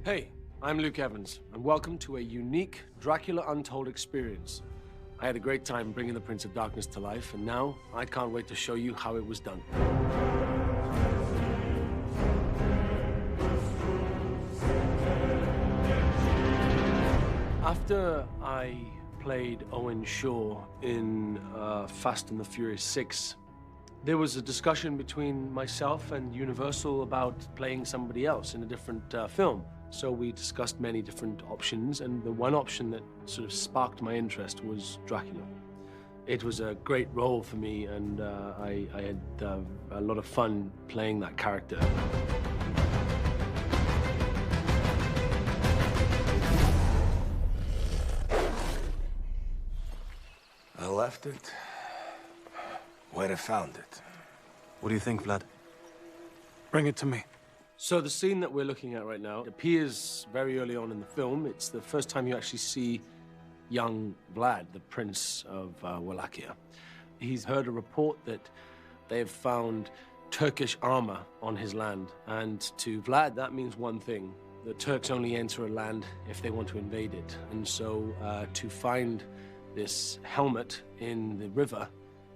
Hey, I'm Luke Evans, and welcome to a unique Dracula Untold experience. I had a great time bringing the Prince of Darkness to life, and now I can't wait to show you how it was done. After I played Owen Shaw in Fast and the Furious 6, there was a discussion between myself and Universal about playing somebody else in a different film. So we discussed many different options, and the one option that sort of sparked my interest was Dracula. It was a great role for me, and I had a lot of fun playing that character. I left it where I found it. What do you think, Vlad? Bring it to me. So the scene that we're looking at right now appears very early on in the film. It's the first time you actually see young Vlad, the Prince of Wallachia. He's heard a report that they've found Turkish armor on his land. And to Vlad, that means one thing. The Turks only enter a land if they want to invade it. And so to find this helmet in the river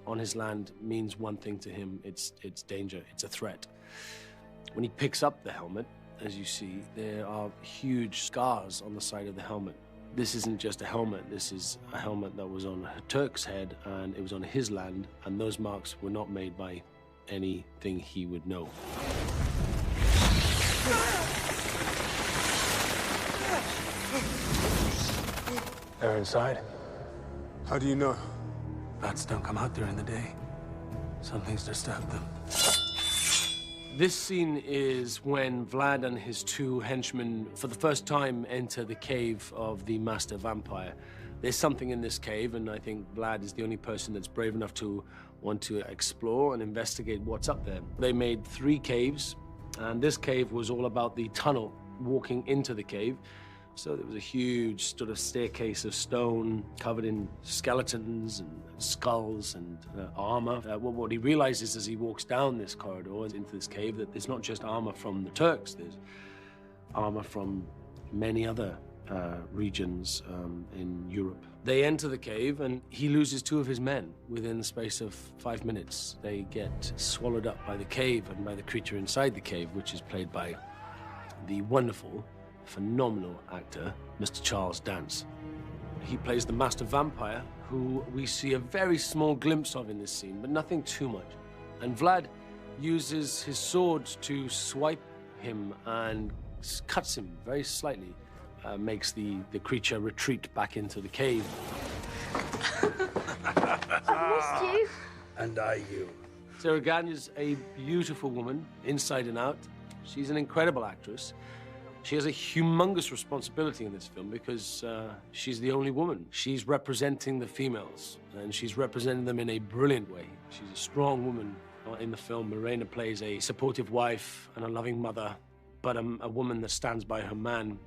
on his land means one thing to him. It's danger, it's a threat. When he picks up the helmet, as you see, there are huge scars on the side of the helmet. This isn't just a helmet, this is a helmet that was on a Turk's head, and it was on his land, and those marks were not made by anything he would know. They're inside. How do you know? Bats don't come out during the day. Something's disturbed them. This scene is when Vlad and his two henchmen, for the first time, enter the cave of the Master Vampire. There's something in this cave, and I think Vlad is the only person that's brave enough to want to explore and investigate what's up there. They made 3 caves, and this cave was all about the tunnel walking into the cave. So there was a huge sort of staircase of stone covered in skeletons and skulls and armor. What he realizes as he walks down this corridor into this cave, that there's not just armor from the Turks, there's armor from many other regions in Europe. They enter the cave, and he loses 2 of his men within the space of 5 minutes. They get swallowed up by the cave and by the creature inside the cave, which is played by the wonderful, phenomenal actor, Mr. Charles Dance. He plays the Master Vampire, who we see a very small glimpse of in this scene, but nothing too much. And Vlad uses his sword to swipe him and cuts him very slightly, makes the creature retreat back into the cave. I missed you. And I you. Sarah Gadon is a beautiful woman, inside and out. She's an incredible actress. She has a humongous responsibility in this film because she's the only woman. She's representing the females, and she's representing them in a brilliant way. She's a strong woman in the film. Morena plays a supportive wife and a loving mother, but a woman that stands by her man.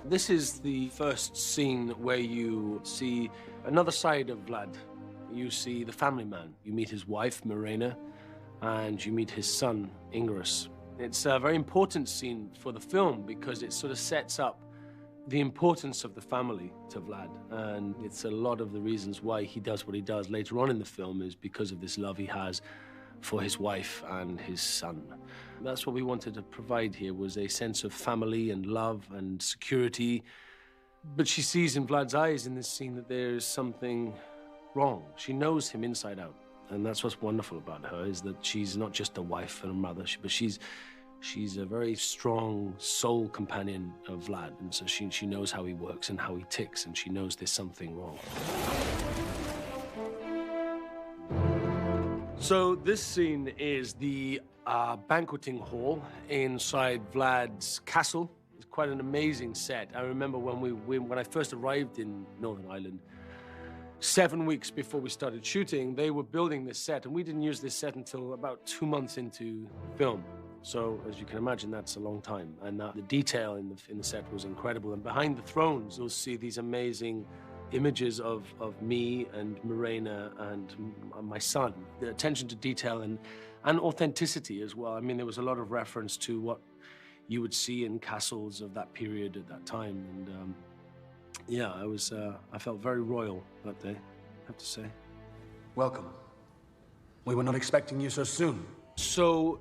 This is the first scene where you see another side of Vlad. You see the family man. You meet his wife, Morena, and you meet his son, Ingress. It's a very important scene for the film because it sort of sets up the importance of the family to Vlad, and it's a lot of the reasons why he does what he does later on in the film is because of this love he has for his wife and his son. That's what we wanted to provide here, was a sense of family and love and security. But she sees in Vlad's eyes in this scene that there's something wrong. She knows him inside out. And that's what's wonderful about her, is that she's not just a wife and a mother, but she's a very strong soul companion of Vlad. And so she knows how he works and how he ticks, and she knows there's something wrong. So this scene is the banqueting hall inside Vlad's castle. It's quite an amazing set. I remember when I first arrived in Northern Ireland, 7 weeks before we started shooting, they were building this set, and we didn't use this set until about 2 months into film. So, as you can imagine, that's a long time. And the detail in the set was incredible. And behind the thrones, you'll see these amazing images of me and Morena and my son. The attention to detail and and authenticity as well. I mean, there was a lot of reference to what you would see in castles of that period at that time. And yeah, I felt very royal that day, I have to say. Welcome. We were not expecting you so soon. So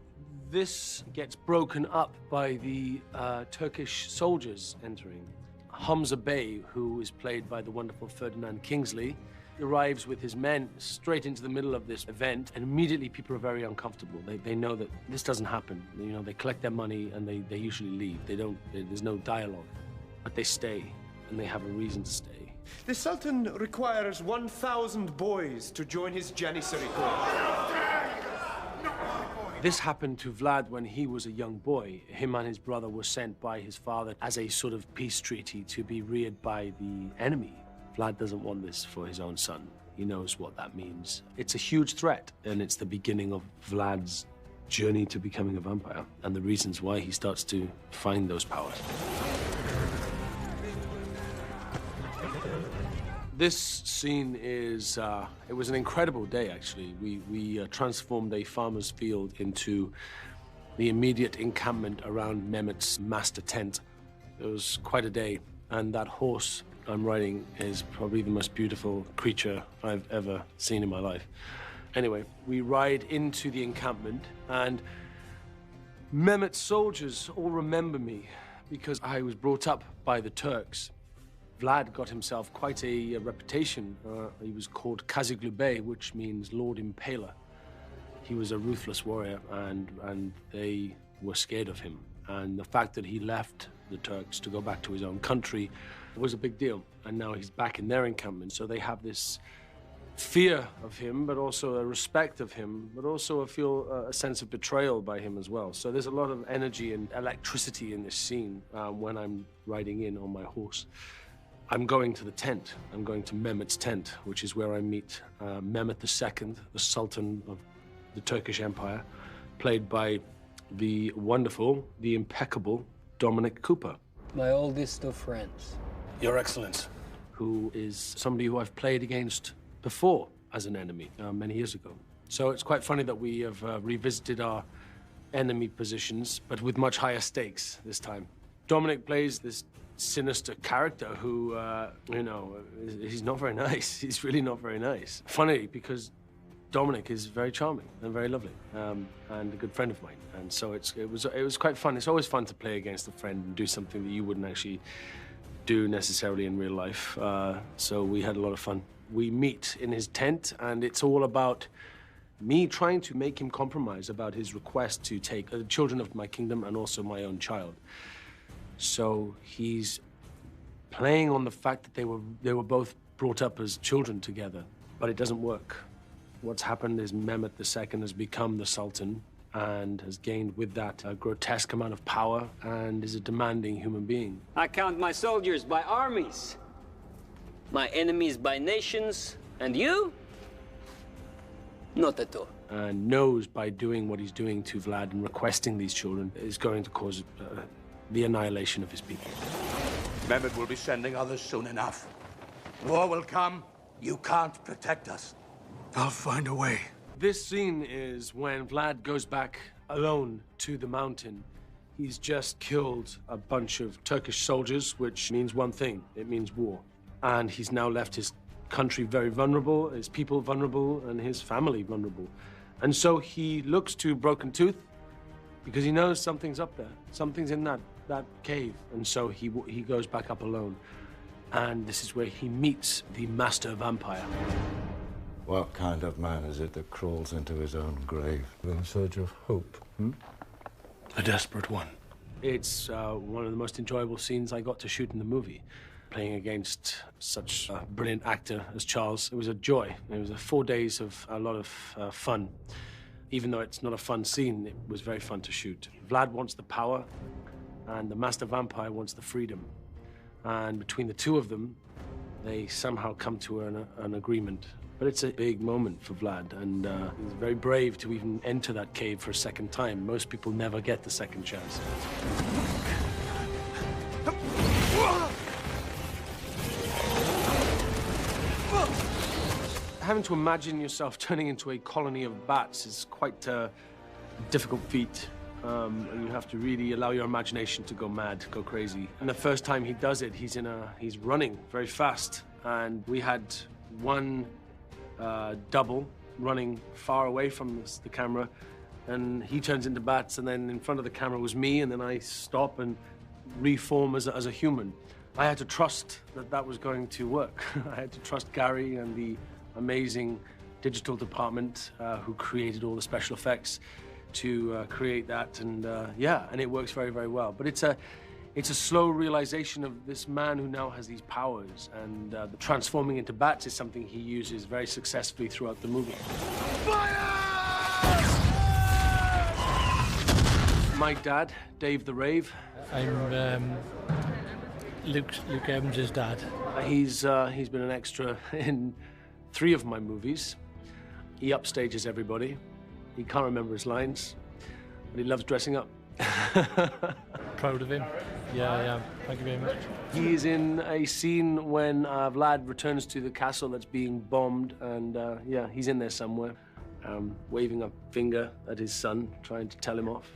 this gets broken up by the Turkish soldiers entering. Hamza Bey, who is played by the wonderful Ferdinand Kingsley, arrives with his men straight into the middle of this event, and immediately people are very uncomfortable. They know that this doesn't happen. You know, they collect their money and they usually leave. There's no dialogue, but they stay, and they have a reason to stay. The Sultan requires 1,000 boys to join his Janissary Corps. This happened to Vlad when he was a young boy. Him and his brother were sent by his father as a sort of peace treaty to be reared by the enemy. Vlad doesn't want this for his own son. He knows what that means. It's a huge threat, and it's the beginning of Vlad's journey to becoming a vampire, and the reasons why he starts to find those powers. This scene is, it was an incredible day, actually. We transformed a farmer's field into the immediate encampment around Mehmet's master tent. It was quite a day, and that horse I'm riding is probably the most beautiful creature I've ever seen in my life. Anyway, we ride into the encampment, and Mehmet's soldiers all remember me because I was brought up by the Turks. Vlad got himself quite a reputation. He was called Kaziglu Bey, which means Lord Impaler. He was a ruthless warrior, and they were scared of him. And the fact that he left the Turks to go back to his own country was a big deal. And now he's back in their encampment, so they have this fear of him, but also a respect of him, but also a sense of betrayal by him as well. So there's a lot of energy and electricity in this scene when I'm riding in on my horse. I'm going to the tent. I'm going to Mehmet's tent, which is where I meet Mehmet II, the Sultan of the Turkish Empire, played by the wonderful, the impeccable Dominic Cooper. My oldest of friends. Your Excellence. Who is somebody who I've played against before as an enemy many years ago. So it's quite funny that we have revisited our enemy positions, but with much higher stakes this time. Dominic plays this sinister character who, you know, he's not very nice. He's really not very nice. Funny, because Dominic is very charming and very lovely, and a good friend of mine. And so it was quite fun. It's always fun to play against a friend and do something that you wouldn't actually do necessarily in real life. So we had a lot of fun. We meet in his tent, and it's all about me trying to make him compromise about his request to take the children of my kingdom and also my own child. So he's playing on the fact that they were both brought up as children together, but it doesn't work. What's happened is Mehmet II has become the Sultan and has gained with that a grotesque amount of power and is a demanding human being. I count my soldiers by armies, my enemies by nations, and you? Not at all. And knows by doing what he's doing to Vlad and requesting these children is going to cause the annihilation of his people. Mehmet will be sending others soon enough. War will come. You can't protect us. I'll find a way. This scene is when Vlad goes back alone to the mountain. He's just killed a bunch of Turkish soldiers, which means one thing. It means war. And he's now left his country very vulnerable, his people vulnerable, and his family vulnerable. And so he looks to Broken Tooth because he knows something's up there. Something's in that cave. And so he goes back up alone. And this is where he meets the master vampire. What kind of man is it that crawls into his own grave in search of hope? A desperate one. It's one of the most enjoyable scenes I got to shoot in the movie. Playing against such a brilliant actor as Charles. It was a joy. It was 4 days of a lot of fun. Even though it's not a fun scene, it was very fun to shoot. Vlad wants the power, and the master vampire wants the freedom. And between the two of them, they somehow come to an agreement. But it's a big moment for Vlad, and he's very brave to even enter that cave for a second time. Most people never get the second chance. Having to imagine yourself turning into a colony of bats is quite difficult feat. And you have to really allow your imagination to go mad, go crazy. And the first time he does it, he's running very fast. And we had one double running far away from the camera, and he turns into bats, and then in front of the camera was me, and then I stop and reform as a human. I had to trust that that was going to work. I had to trust Gary and the amazing digital department who created all the special effects to create that, and yeah, and it works very, very well. But it's a slow realization of this man who now has these powers, and the transforming into bats is something he uses very successfully throughout the movie. Fire! My dad, Dave the Rave. I'm Luke Evans' dad. He's been an extra in 3 of my movies. He upstages everybody. He can't remember his lines, but he loves dressing up. Proud of him. Yeah, thank you very much. He's in a scene when Vlad returns to the castle that's being bombed, and yeah, he's in there somewhere, waving a finger at his son, trying to tell him off.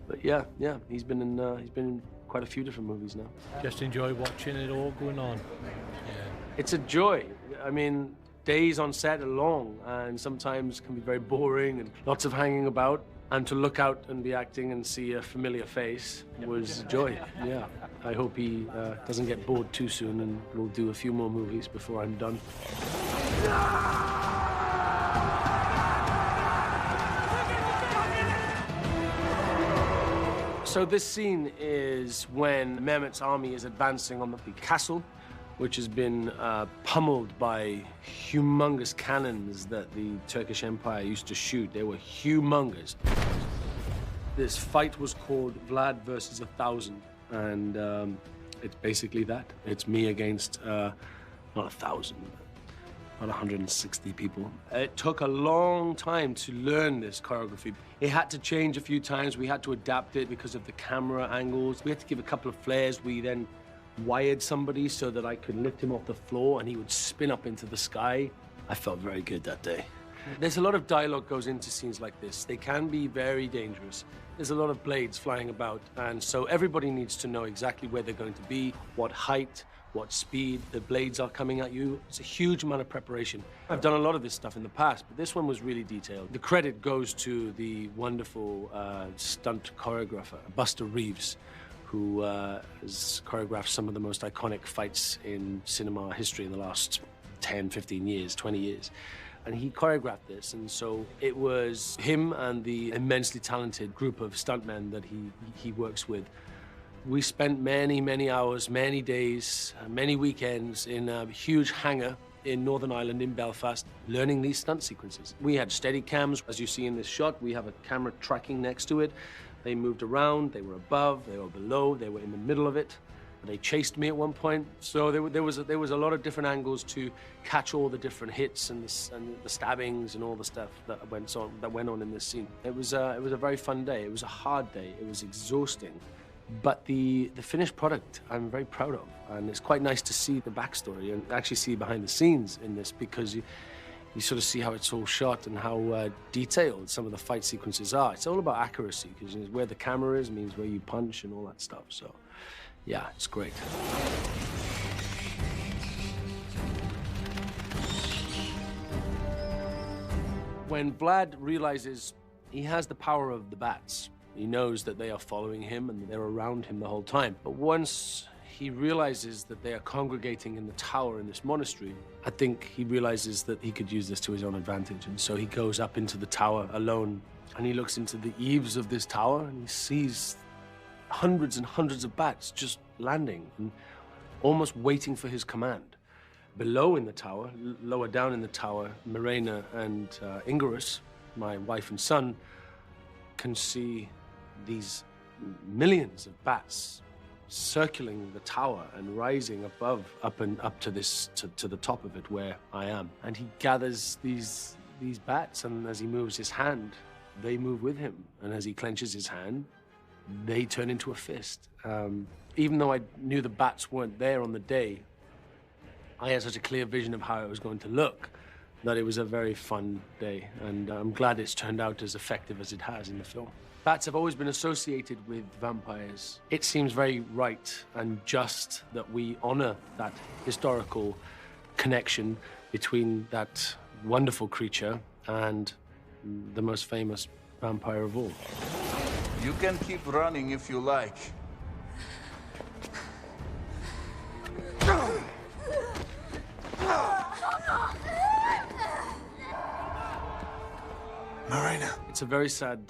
But yeah, he's been in quite a few different movies now. Just enjoy watching it all going on. Yeah. It's a joy. I mean, days on set are long and sometimes can be very boring and lots of hanging about. And to look out and be acting and see a familiar face was a joy. Yeah. I hope he doesn't get bored too soon, and we'll do a few more movies before I'm done. So this scene is when Mehmet's army is advancing on the castle, which has been pummeled by humongous cannons that the Turkish Empire used to shoot. They were humongous. This fight was called Vlad versus 1,000, and it's basically that. It's me against, not 1,000, about 160 people. It took a long time to learn this choreography. It had to change a few times. We had to adapt it because of the camera angles. We had to give a couple of flares. We then wired somebody so that I could lift him off the floor and he would spin up into the sky. I felt very good that day. There's a lot of dialogue goes into scenes like this. They can be very dangerous. There's a lot of blades flying about, and so everybody needs to know exactly where they're going to be, what height, what speed the blades are coming at you. It's a huge amount of preparation. I've done a lot of this stuff in the past, but this one was really detailed. The credit goes to the wonderful stunt choreographer, Buster Reeves, who has choreographed some of the most iconic fights in cinema history in the last 10, 15 years, 20 years. And he choreographed this, and so it was him and the immensely talented group of stuntmen that he works with. We spent many, many hours, many days, many weekends in a huge hangar in Northern Ireland, in Belfast, learning these stunt sequences. We had steady cams. As you see in this shot, we have a camera tracking next to it. They moved around, they were above, they were below, they were in the middle of it. They chased me at one point. So there was a lot of different angles to catch all the different hits and the stabbings and all the stuff that went on in this scene. It was a very fun day. It was a hard day. It was exhausting. But the finished product I'm very proud of. And it's quite nice to see the backstory and actually see behind the scenes in this, because you sort of see how it's all shot and how detailed some of the fight sequences are. It's all about accuracy, because where the camera is means where you punch and all that stuff. So, yeah, it's great. When Vlad realizes he has the power of the bats, he knows that they are following him and they're around him the whole time. But once he realizes that they are congregating in the tower in this monastery, I think he realizes that he could use this to his own advantage. And so he goes up into the tower alone, and he looks into the eaves of this tower, and he sees hundreds and hundreds of bats just landing and almost waiting for his command. Below in the tower, lower down in the tower, Mirena and Ingarus, my wife and son, can see these millions of bats circling the tower and rising above, up to the top of it where I am. And he gathers these bats, and as he moves his hand, they move with him. And as he clenches his hand, they turn into a fist. Even though I knew the bats weren't there on the day, I had such a clear vision of how it was going to look that it was a very fun day, and I'm glad it's turned out as effective as it has in the film. Bats have always been associated with vampires. It seems very right and just that we honor that historical connection between that wonderful creature and the most famous vampire of all. You can keep running if you like. Marina. It's a very sad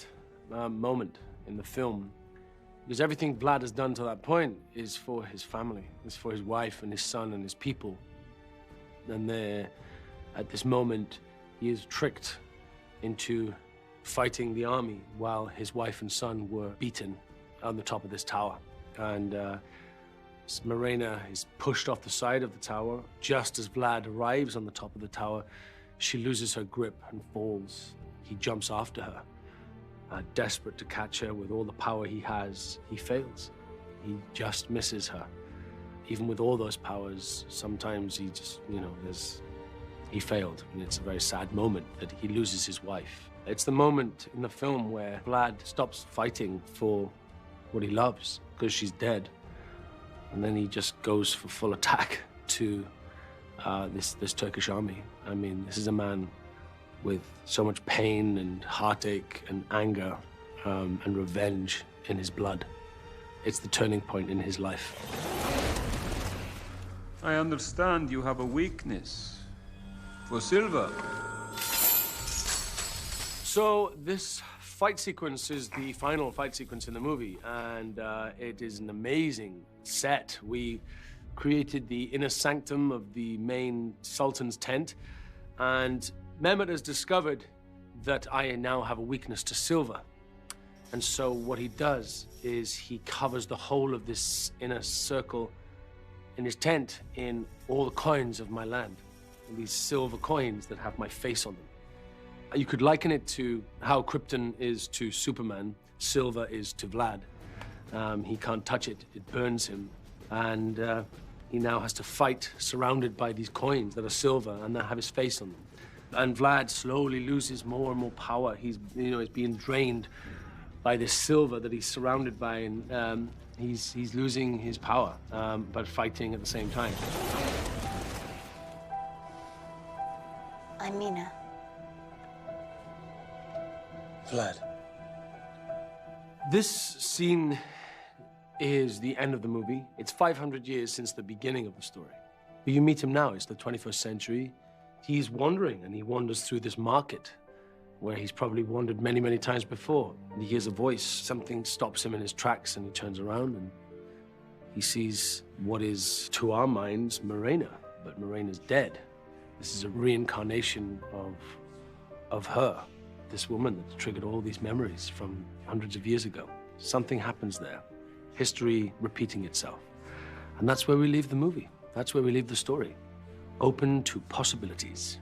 moment in the film, because everything Vlad has done to that point is for his family, is for his wife and his son and his people. And there, at this moment, he is tricked into fighting the army while his wife and son were beaten on the top of this tower. And Marina is pushed off the side of the tower. Just as Vlad arrives on the top of the tower, she loses her grip and falls. He jumps after her. Desperate to catch her with all the power he has, he fails. He just misses her. Even with all those powers, sometimes he just, he failed. And it's a very sad moment that he loses his wife. It's the moment in the film where Vlad stops fighting for what he loves, because she's dead. And then he just goes for full attack to this Turkish army. I mean, this is a man with so much pain and heartache and anger and revenge in his blood. It's the turning point in his life. I understand you have a weakness for silver. So this fight sequence is the final fight sequence in the movie, and it is an amazing set. We created the inner sanctum of the main Sultan's tent, and Mehmed has discovered that I now have a weakness to silver. And so what he does is he covers the whole of this inner circle in his tent in all the coins of my land, and these silver coins that have my face on them. You could liken it to how Krypton is to Superman, silver is to Vlad. He can't touch it, it burns him. And he now has to fight surrounded by these coins that are silver and that have his face on them. And Vlad slowly loses more and more power. He's being drained by this silver that he's surrounded by, and he's losing his power, but fighting at the same time. I'm Mina. Vlad. This scene is the end of the movie. It's 500 years since the beginning of the story. But you meet him now, it's the 21st century. He's wandering, and he wanders through this market where he's probably wandered many, many times before. And he hears a voice, something stops him in his tracks, and he turns around and he sees what is, to our minds, Marina, but Marina's dead. This is a reincarnation of her, this woman that triggered all these memories from hundreds of years ago. Something happens there, history repeating itself. And that's where we leave the movie. That's where we leave the story. Open to possibilities.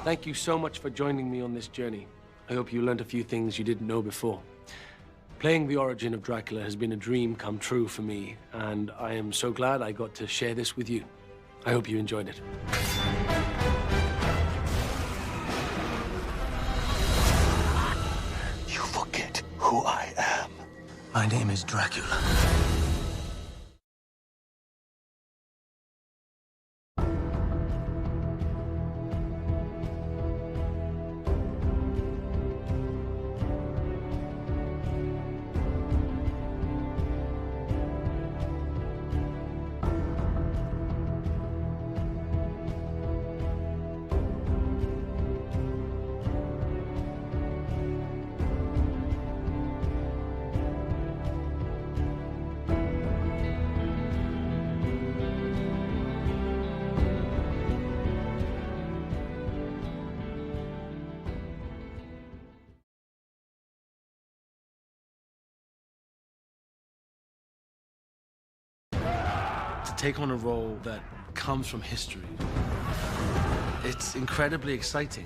Thank you so much for joining me on this journey. I hope you learned a few things you didn't know before. Playing the origin of Dracula has been a dream come true for me, and I am so glad I got to share this with you. I hope you enjoyed it. You forget who I am. My name is Dracula. To take on a role that comes from history, it's incredibly exciting.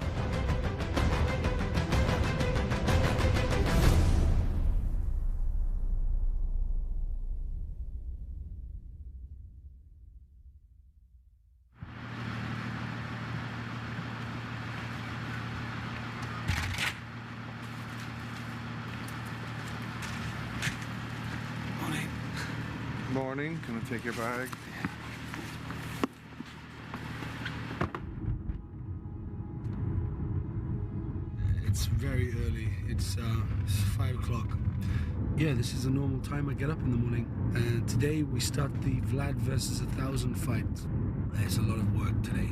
Morning. Can I take your bag? It's very early. It's 5 o'clock. Yeah, this is a normal time I get up in the morning. And today we start the Vlad versus 1,000 fight. There's a lot of work today.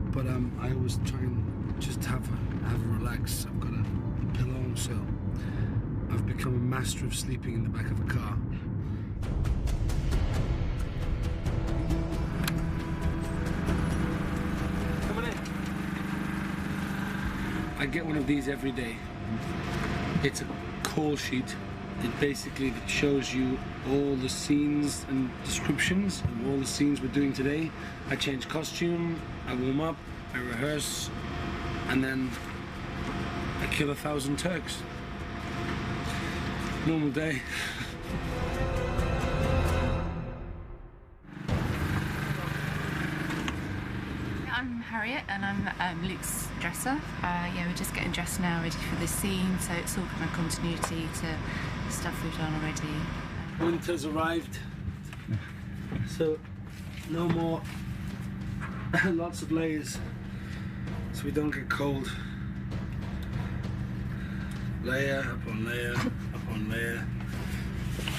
But I always try and just have a relax. I've got a pillow, so I've become a master of sleeping in the back of a car. I get one of these every day. It's a call sheet. It basically shows you all the scenes and descriptions of all the scenes we're doing today. I change costume, I warm up, I rehearse, and then I kill 1,000 Turks. Normal day. I'm Harriet and I'm Luke's dresser. Yeah, we're just getting dressed now, ready for this scene, so it's all kind of continuity to stuff we've done already. Winter's arrived, so no more lots of layers, so we don't get cold. Layer upon layer upon layer.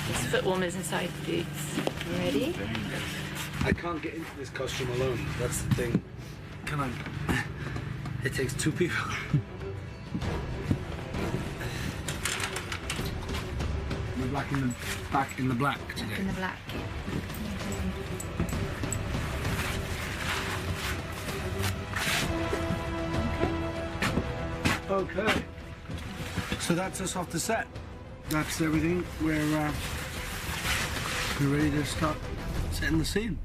There's foot warmers inside the boots. Ready? I can't get into this costume alone, that's the thing. Can I? It takes two people. We're back in the black today. Back in the black. Okay. So that's us off the set. That's everything. We're ready to start setting the scene.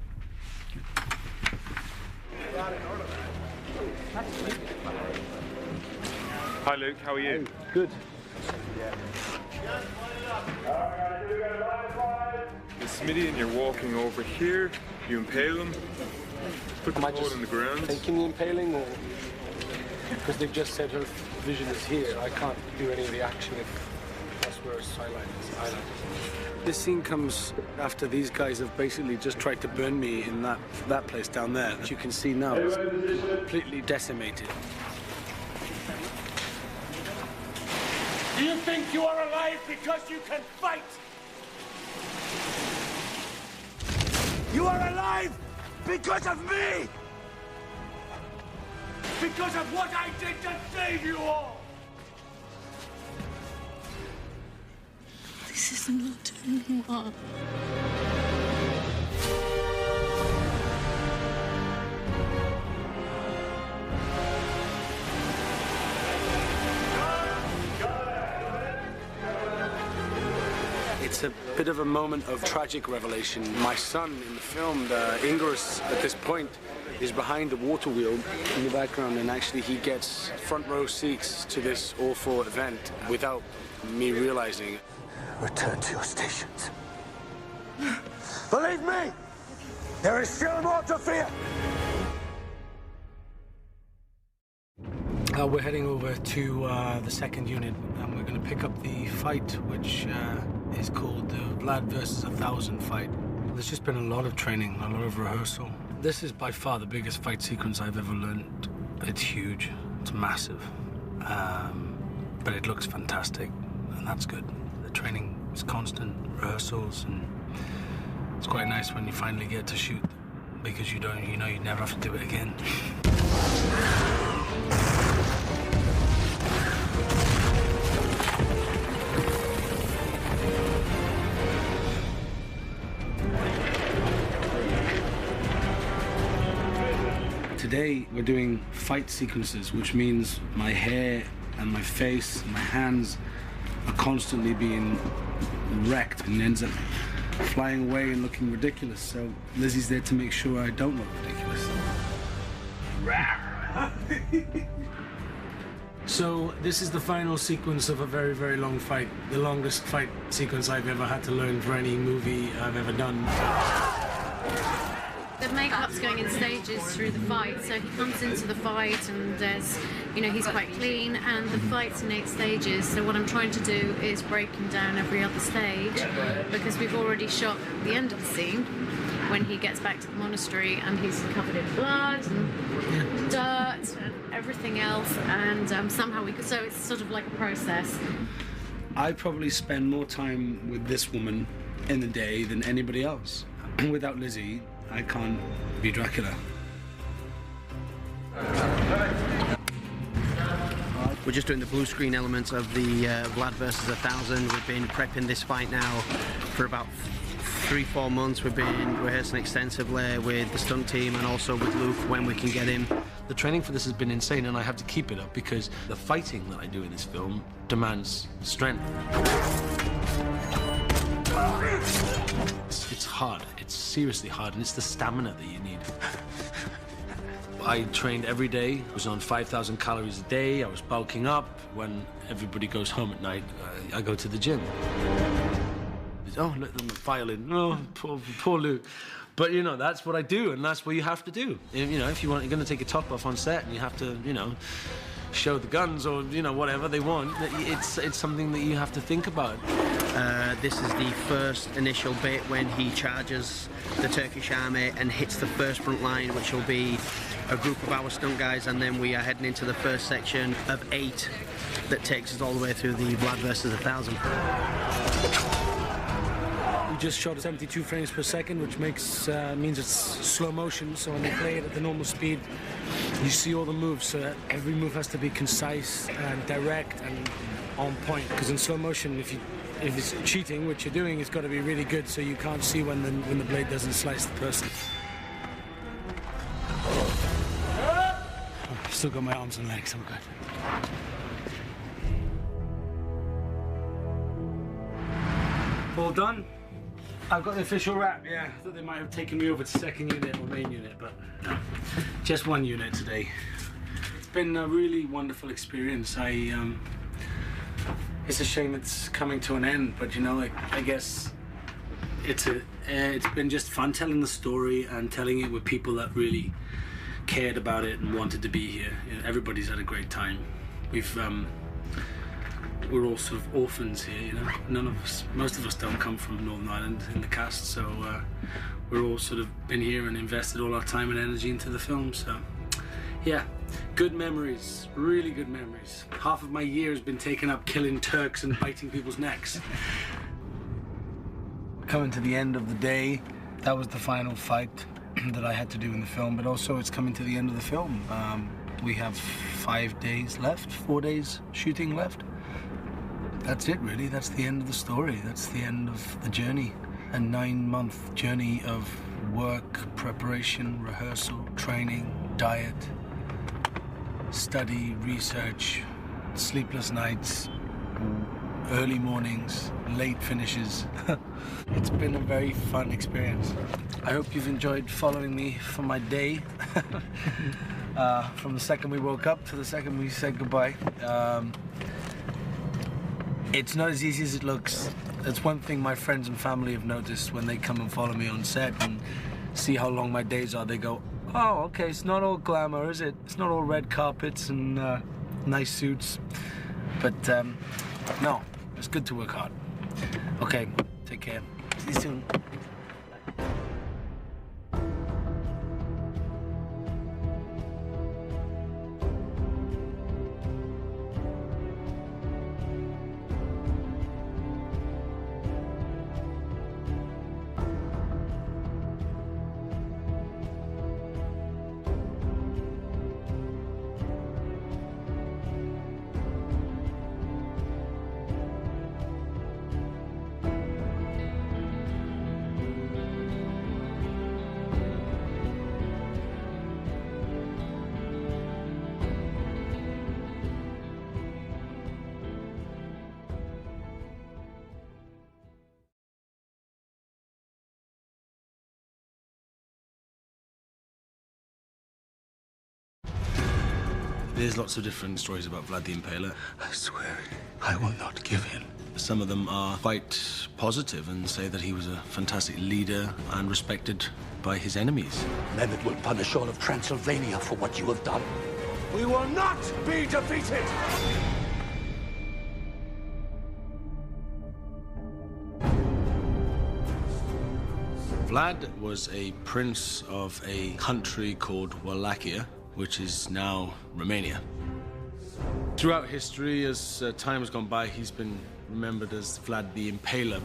Hi Luke, how are you? Good. The Smithy, and you're walking over here, you impale them, put the hole in the ground. Taking the impaling, or because they've just said her vision is here, I can't do any of the action if that's where her sideline is. This scene comes after these guys have basically just tried to burn me in that place down there. As you can see now, it's completely decimated. Do you think you are alive because you can fight? You are alive because of me! Because of what I did to save you all! This is not anymore. It's a bit of a moment of tragic revelation. My son in the film, Ingress, at this point, is behind the water wheel in the background, and actually he gets front row seats to this awful event without me realizing it. Return to your stations. Believe me, there is still more to fear. We're heading over to the second unit, and we're going to pick up the fight, which is called the Vlad versus 1,000 fight. There's just been a lot of training, a lot of rehearsal. This is by far the biggest fight sequence I've ever learned. It's huge, it's massive, but it looks fantastic, and that's good. The training is constant, rehearsals, and it's quite nice when you finally get to shoot, because you know you never have to do it again. Today we're doing fight sequences, which means my hair and my face and my hands are constantly being wrecked and ends up flying away and looking ridiculous. So Lizzie's there to make sure I don't look ridiculous. So this is the final sequence of a very, very long fight. The longest fight sequence I've ever had to learn for any movie I've ever done. The makeup's going in stages through the fight, so he comes into the fight and there's, you know, he's quite clean, and the fight's in 8 stages. So what I'm trying to do is break him down every other stage, because we've already shot the end of the scene when he gets back to the monastery and he's covered in blood and dirt and everything else, and somehow so it's sort of like a process. I probably spend more time with this woman in the day than anybody else. Without Lizzie, I can't be Dracula. We're just doing the blue screen elements of the Vlad versus 1000. We've been prepping this fight now for about 3-4 months. We've been rehearsing extensively with the stunt team and also with Luke when we can get him. The training for this has been insane, and I have to keep it up because the fighting that I do in this film demands strength. It's hard. It's seriously hard, and it's the stamina that you need. I trained every day. I was on 5,000 calories a day. I was bulking up. When everybody goes home at night, I go to the gym. Oh, look at the violin. Oh, poor Luke. But, you know, that's what I do, and that's what you have to do. You know, if you're going to take a top off on set and you have to, you know, show the guns or, you know, whatever they want, it's something that you have to think about. This is the first initial bit when he charges the Turkish army and hits the first front line, which will be a group of our stunt guys, and then we are heading into the first section of 8 that takes us all the way through the Vlad versus 1000. We just shot 72 frames per second, which means it's slow motion, so when they play it at the normal speed, you see all the moves, so every move has to be concise and direct and on point. Because in slow motion, if it's cheating, which you're doing, it's got to be really good, so you can't see when the blade doesn't slice the person. I've still got my arms and legs, I'm good. All done? I've got the official wrap, yeah. I thought they might have taken me over to second unit or main unit, but no. Just 1 unit today. It's been a really wonderful experience. It's a shame it's coming to an end, but you know, like, I guess it's been just fun telling the story and telling it with people that really cared about it and wanted to be here. You know, everybody's had a great time. We're all sort of orphans here, you know. Most of us don't come from Northern Ireland in the cast, so we're all sort of been here and invested all our time and energy into the film, so yeah, good memories, really good memories. Half of my year has been taken up killing Turks and biting people's necks. Coming to the end of the day, that was the final fight that I had to do in the film, but also it's coming to the end of the film. We have 5 days left, 4 days shooting left. That's it, really. That's the end of the story. That's the end of the journey. A 9-month journey of work, preparation, rehearsal, training, diet, study, research, sleepless nights, early mornings, late finishes. It's been a very fun experience. I hope you've enjoyed following me for my day. From the second we woke up to the second we said goodbye. It's not as easy as it looks. That's one thing my friends and family have noticed when they come and follow me on set and see how long my days are. They go, oh, okay, it's not all glamour, is it? It's not all red carpets and nice suits. But no, it's good to work hard. Okay, take care. See you soon. There's lots of different stories about Vlad the Impaler. I swear I will not give in. Some of them are quite positive and say that he was a fantastic leader and respected by his enemies. Mehmed will punish all of Transylvania for what you have done. We will not be defeated! Vlad was a prince of a country called Wallachia, which is now Romania. Throughout history, as time has gone by, he's been remembered as Vlad the Impaler,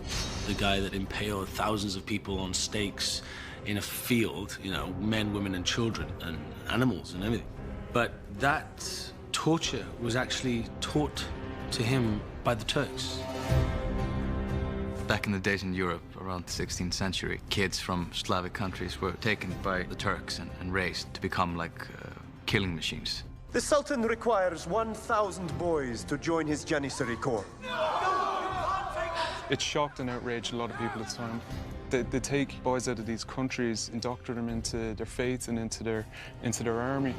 the guy that impaled thousands of people on stakes in a field, you know, men, women, and children, and animals and everything. But that torture was actually taught to him by the Turks. Back in the days in Europe, around the 16th century, kids from Slavic countries were taken by the Turks and raised to become like killing machines. The Sultan requires 1,000 boys to join his Janissary Corps. It shocked and outraged a lot of people at the time. They take boys out of these countries, indoctrinate them into their faith and into their army.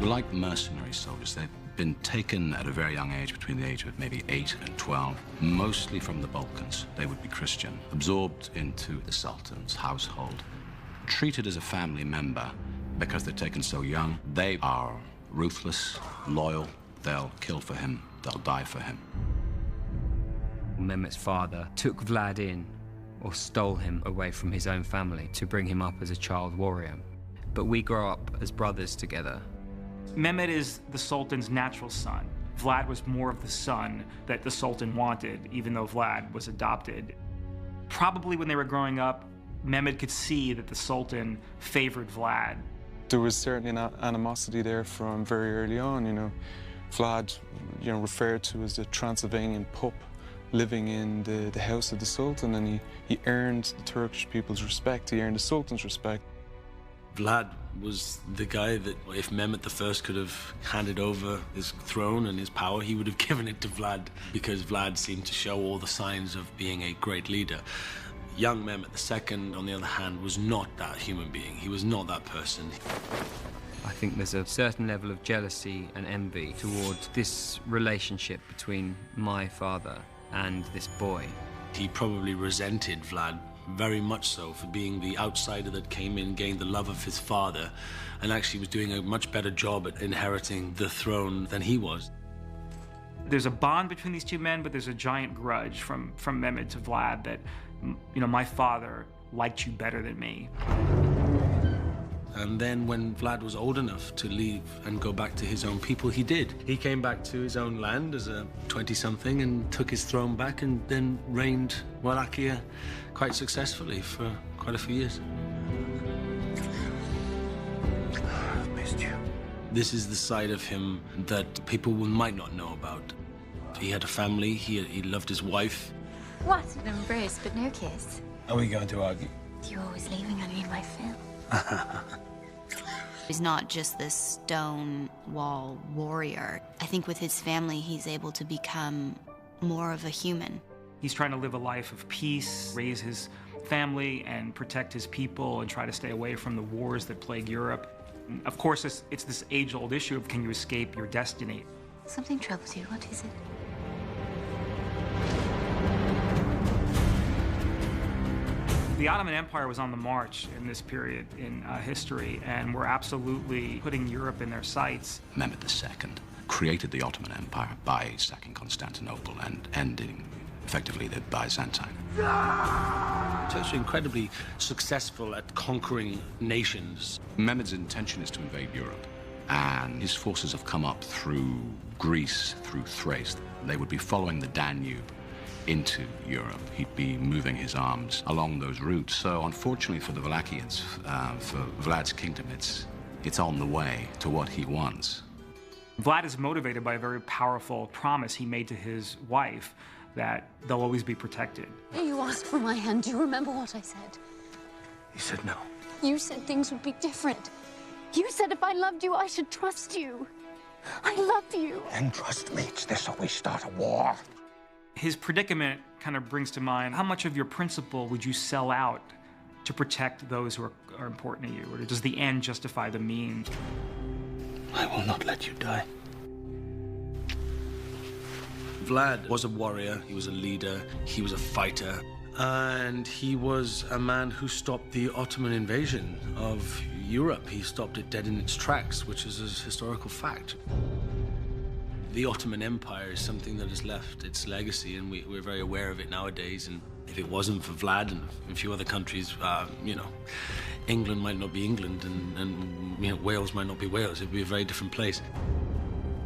Like mercenary soldiers, they've been taken at a very young age, between the age of maybe 8 and 12, mostly from the Balkans. They would be Christian, absorbed into the Sultan's household, treated as a family member because they're taken so young. They are ruthless, loyal, they'll kill for him, they'll die for him. Mehmed's father took Vlad in, or stole him away from his own family to bring him up as a child warrior. But we grow up as brothers together. Mehmed is the Sultan's natural son. Vlad was more of the son that the Sultan wanted, even though Vlad was adopted. Probably when they were growing up, Mehmed could see that the Sultan favored Vlad. There was certainly an animosity there from very early on, you know. Vlad, you know, referred to as the Transylvanian pup living in the house of the Sultan, and he earned the Turkish people's respect, he earned the Sultan's respect. Vlad was the guy that if Mehmed I could have handed over his throne and his power, he would have given it to Vlad, because Vlad seemed to show all the signs of being a great leader. Young Mehmed II, on the other hand, was not that human being. He was not that person. I think there's a certain level of jealousy and envy towards this relationship between my father and this boy. He probably resented Vlad very much so for being the outsider that came in, gained the love of his father, and actually was doing a much better job at inheriting the throne than he was. There's a bond between these two men, but there's a giant grudge from Mehmed to Vlad that, you know, my father liked you better than me. And then when Vlad was old enough to leave and go back to his own people, he did. He came back to his own land as a 20-something and took his throne back and then reigned Wallachia quite successfully for quite a few years. I've missed you. This is the side of him that people might not know about. He had a family, he loved his wife. What? An embrace, but no kiss. Are we going to argue? You're always leaving on me in my film. He's not just this stone wall warrior. I think with his family, he's able to become more of a human. He's trying to live a life of peace, raise his family, and protect his people, and try to stay away from the wars that plague Europe. And of course, it's this age-old issue of, can you escape your destiny? Something troubles you. What is it? The Ottoman Empire was on the march in this period in history, and were absolutely putting Europe in their sights. Mehmed II created the Ottoman Empire by sacking Constantinople and ending, effectively, the Byzantine. Turks are incredibly successful at conquering nations. Mehmed's intention is to invade Europe, and his forces have come up through Greece, through Thrace. They would be following the Danube into Europe. He'd be moving his arms along those routes. So unfortunately for the Wallachians, for Vlad's kingdom, it's on the way to what he wants. Vlad is motivated by a very powerful promise he made to his wife that they'll always be protected. You asked for my hand. Do you remember what I said? He said no. You said things would be different. You said if I loved you, I should trust you. I love you. And trust me, it's this how we start a war. His predicament kind of brings to mind, how much of your principle would you sell out to protect those who are important to you? Or does the end justify the means? I will not let you die. Vlad was a warrior, he was a leader, he was a fighter, and he was a man who stopped the Ottoman invasion of Europe. He stopped it dead in its tracks, which is a historical fact. The Ottoman Empire is something that has left its legacy, and we're very aware of it nowadays. And if it wasn't for Vlad and a few other countries, you know, England might not be England, and you know, Wales might not be Wales. It'd be a very different place.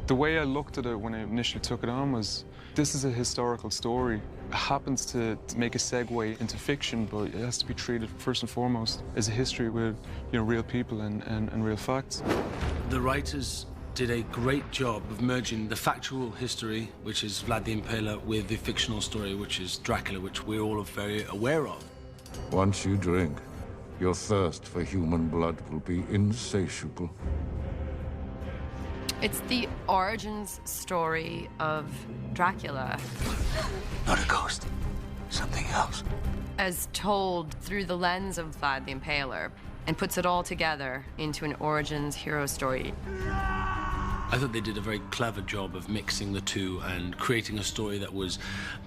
The way I looked at it when I initially took it on was, this is a historical story. It happens to make a segue into fiction, but it has to be treated first and foremost as a history with, you know, real people and real facts. The writers did a great job of merging the factual history, which is Vlad the Impaler, with the fictional story, which is Dracula, which we're all very aware of. Once you drink, your thirst for human blood will be insatiable. It's the origins story of Dracula. Not a ghost. Something else. As told through the lens of Vlad the Impaler, and puts it all together into an origins hero story. I thought they did a very clever job of mixing the two and creating a story that was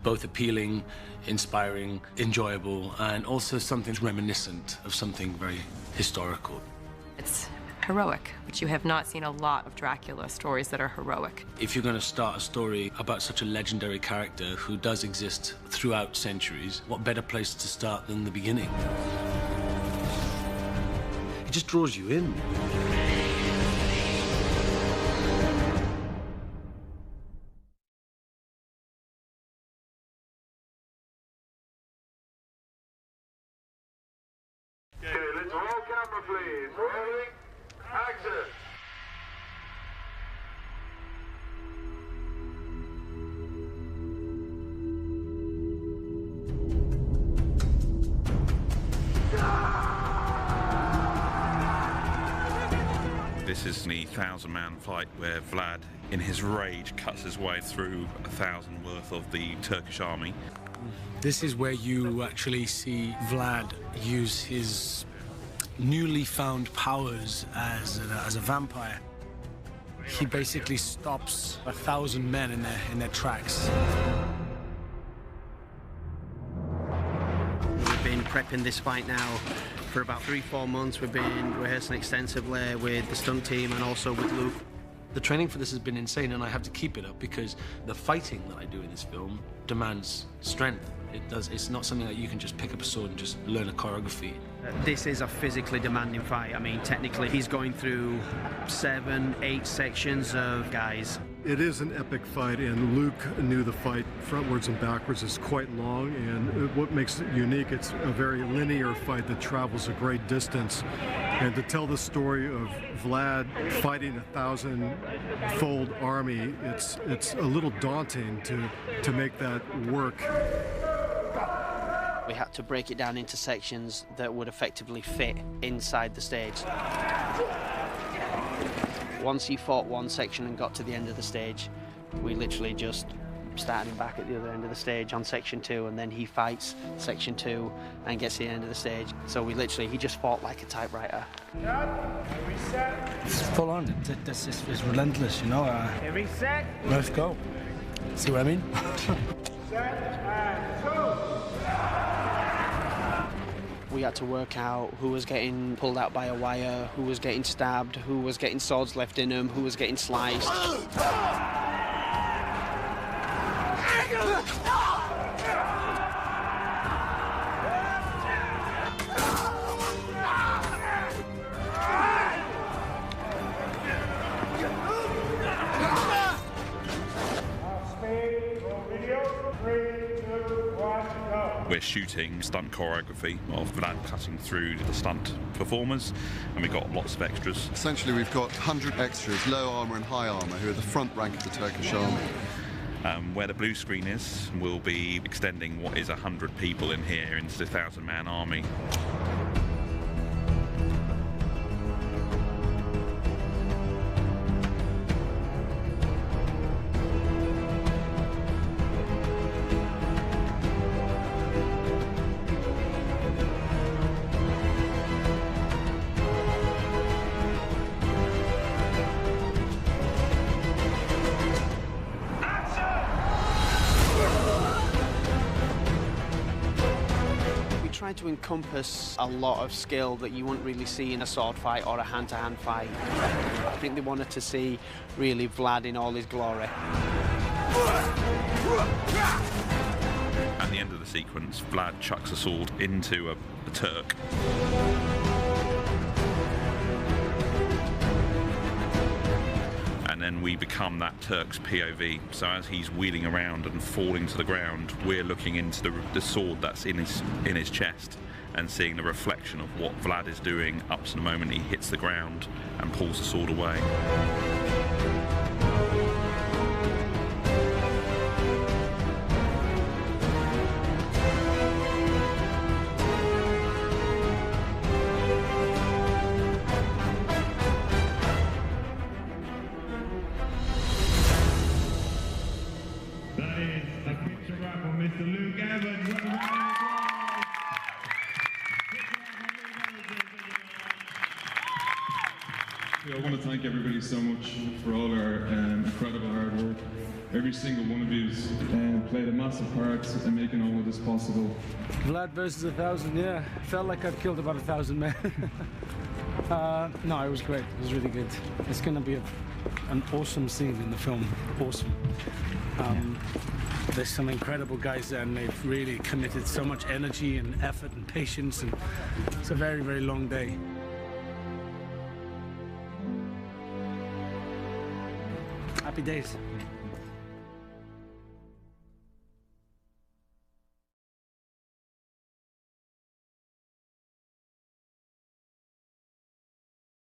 both appealing, inspiring, enjoyable, and also something reminiscent of something very historical. It's heroic, but you have not seen a lot of Dracula stories that are heroic. If you're going to start a story about such a legendary character who does exist throughout centuries, what better place to start than the beginning? It just draws you in. Okay, let's roll camera, please. Rolling. Action. This is the 1,000-man fight where Vlad, in his rage, cuts his way through 1,000 worth of the Turkish army. This is where you actually see Vlad use his newly found powers as a vampire. He basically stops 1,000 men in their tracks. We've been prepping this fight now for about 3-4 months. We've been rehearsing extensively with the stunt team and also with Luke. The training for this has been insane, and I have to keep it up because the fighting that I do in this film demands strength. It's not something that you can just pick up a sword and just learn a choreography. This is a physically demanding fight. I mean, technically, he's going through 7-8 sections of guys. It is an epic fight, and Luke knew the fight frontwards and backwards is quite long, and what makes it unique, it's a very linear fight that travels a great distance. And to tell the story of Vlad fighting a 1,000-fold army, it's a little daunting to make that work. We had to break it down into sections that would effectively fit inside the stage. Once he fought one section and got to the end of the stage, we literally just started him back at the other end of the stage on section 2, and then he fights section 2 and gets to the end of the stage. So he just fought like a typewriter. It's full on. It's relentless, you know. Every set. Let's go. See what I mean? Set and 2. We had to work out who was getting pulled out by a wire, who was getting stabbed, who was getting swords left in them, who was getting sliced. We're shooting stunt choreography of Vlad cutting through the stunt performers, and we've got lots of extras. Essentially, we've got 100 extras, low armour and high armour, who are the front rank of the Turkish army. Where the blue screen is, we'll be extending what is 100 people in here into the 1,000-man army. tried to encompass a lot of skill that you wouldn't really see in a sword fight or a hand-to-hand fight. I think they wanted to see, really, Vlad in all his glory. At the end of the sequence, Vlad chucks a sword into a Turk. And then we become that Turk's POV. So as he's wheeling around and falling to the ground, we're looking into the sword that's in his chest and seeing the reflection of what Vlad is doing up to the moment he hits the ground and pulls the sword away. I want to thank everybody so much for all our incredible hard work. Every single one of you played a massive part in making all of this possible. Vlad versus 1,000, yeah. Felt like I've killed about 1,000 men. No, it was great. It was really good. It's going to be an awesome scene in the film. Awesome. There's some incredible guys there, and they've really committed so much energy and effort and patience, and it's a very, very long day. Happy days.